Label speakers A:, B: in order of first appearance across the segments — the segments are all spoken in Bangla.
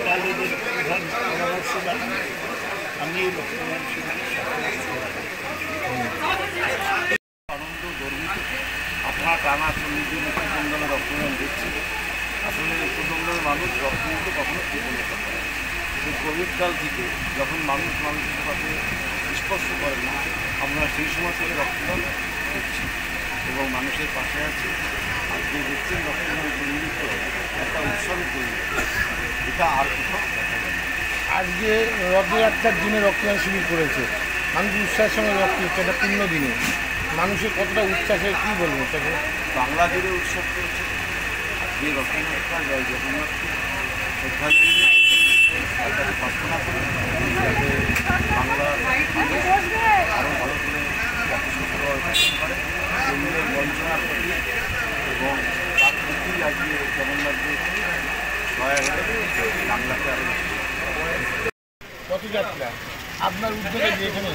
A: কালীদের প্রধান পরামর্শদান আমি আনন্দ গর্বিত। আপনারা টানা 40 দিন উত্তরবঙ্গে রক্তদান দিচ্ছি। আসলে উত্তরবঙ্গের মানুষ রক্ত দিতে কখনো কৃতজ্ঞ করে। এই কোভিডকাল থেকে যখন মানুষ মানুষের সাথে স্পর্শ করে না, আমরা সেই সময় থেকে রক্তদান করছি এবং মানুষের পাশে আছি। আজকে দেখছেন রক্তদান পরিণত একটা উৎসবে পরিণত, এটা আর কোথাও দেখা যায় না।
B: আজকে রথযাত্রার দিনে রক্তদান শিবির করেছে, মানুষ উৎসাহের সঙ্গে রক্ত দিচ্ছে, একটা পূর্ণ দিনে মানুষের কতটা উচ্ছ্বাসে কী বলবো তাকে?
A: বাংলা জুড়ে উৎসব করেছে। আজকে রথযাত্রা জয় জগন্নাথকে শ্রদ্ধা জানিয়ে তাকে প্রার্থনা করে যাতে বাংলার আরও ভালো করে জাতিসত্ত্বভাবে পালন করে, জমিদের বঞ্চনা করে এবং তার প্রতি আজকে জগন্নাথদের সহায় হয়ে বাংলাকে আরও
B: রথযাত্রা আপনার উদ্যোগে যে এখানে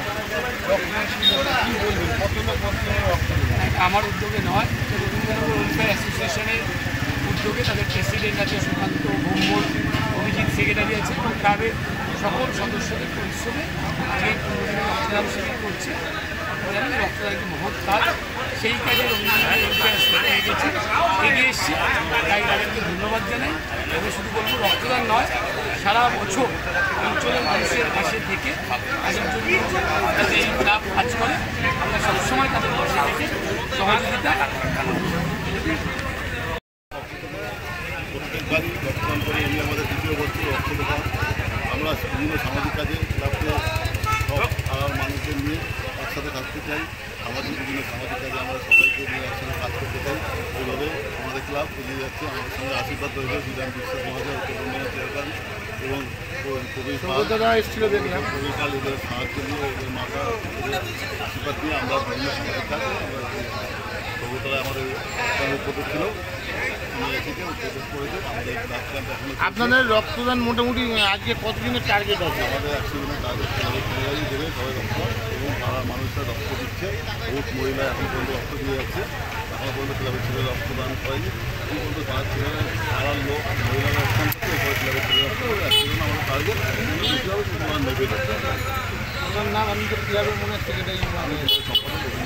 B: রক্তদান শিবির কী বলবেন? কত লোক বর্তমানে রক্ত দেবেন?
C: আমার উদ্যোগে নয়, রবীন্দ্রনাথ ওয়েলফেয়ার অ্যাসোসিয়েশনের উদ্যোগে তাদের প্রেসিডেন্ট আছে সুকান্ত ভৌম্বল, অভিজিৎ সেক্রেটারি আছে এবং ক্লাবের সকল সদস্যদের পরিশ্রমে যে রক্তদান শিবির করছে। জানি রক্তদান একটি মহৎ কাজ, সেই কাজে রবীন্দ্রনাথ ওয়েলফেয়ার অ্যাসোসিয়েশন এগিয়ে এসেছে, তাই তাদেরকে ধন্যবাদ জানাই। আমি শুধু বলবো রক্তদান নয়, সারা বছর অঞ্চলের মানুষের পাশে থেকে তাদের জন্য যাতে এই ক্লাব কাজ করে, আমরা সবসময় তাদের পাশে থেকে সহযোগিতা
D: প্রত্যেকবারই রক্তদান করে এমনি আমাদের দ্বিতীয় বছর রক্তদান। আমরা বিভিন্ন সামাজিক কাজে ক্লাবকে সব পাড়ার মানুষদের নিয়ে একসাথে থাকতে চাই। আমাদের বিভিন্ন সামাজিক কাজে আমরা সবাইকে নিয়ে একসাথে কাজ করতে চাই। এইভাবে আমাদের ক্লাব এগিয়ে যাচ্ছে। আমাদের সঙ্গে আশীর্বাদ রয়েছে বিধান বিশ্বাস মহাশয়, উত্তরবঙ্গের চেয়ারম্যান এবং
B: এসেছিল দেখলাম।
D: কবিকাল এদের সাহায্য নিয়ে এদের মাথা আশীর্বাদ দিয়ে আমরা বিভিন্ন সামাজিক কাজ আমরা কবিতলা আমাদের উদ্যোগ ছিল,
B: আপনাদের রক্তদান মোটামুটি আজকে কতদিনের টার্গেট আছে?
D: আমাদের 100 দিনের টার্গেট দেবে সবাই রক্তদান এবং পাড়ার মানুষরা রক্ত দিচ্ছে। বহুত মহিলা এখন পর্যন্ত রক্ত দিয়ে যাচ্ছে, এখনো পর্যন্ত ক্লাবের ছেলে রক্তদান করেনি। এই পর্যন্ত পাড়ার ছেলেরা পাড়ার লোক মহিলারা রক্তদান করছে, এরপরে ক্লাবের ছেলে রক্ত করে 100 জন আমাদের টার্গেট নেবে যাচ্ছে।
B: আমার নাম আমি তো ক্লাবের মনে সেক্রেটারি
D: সম্পাদক।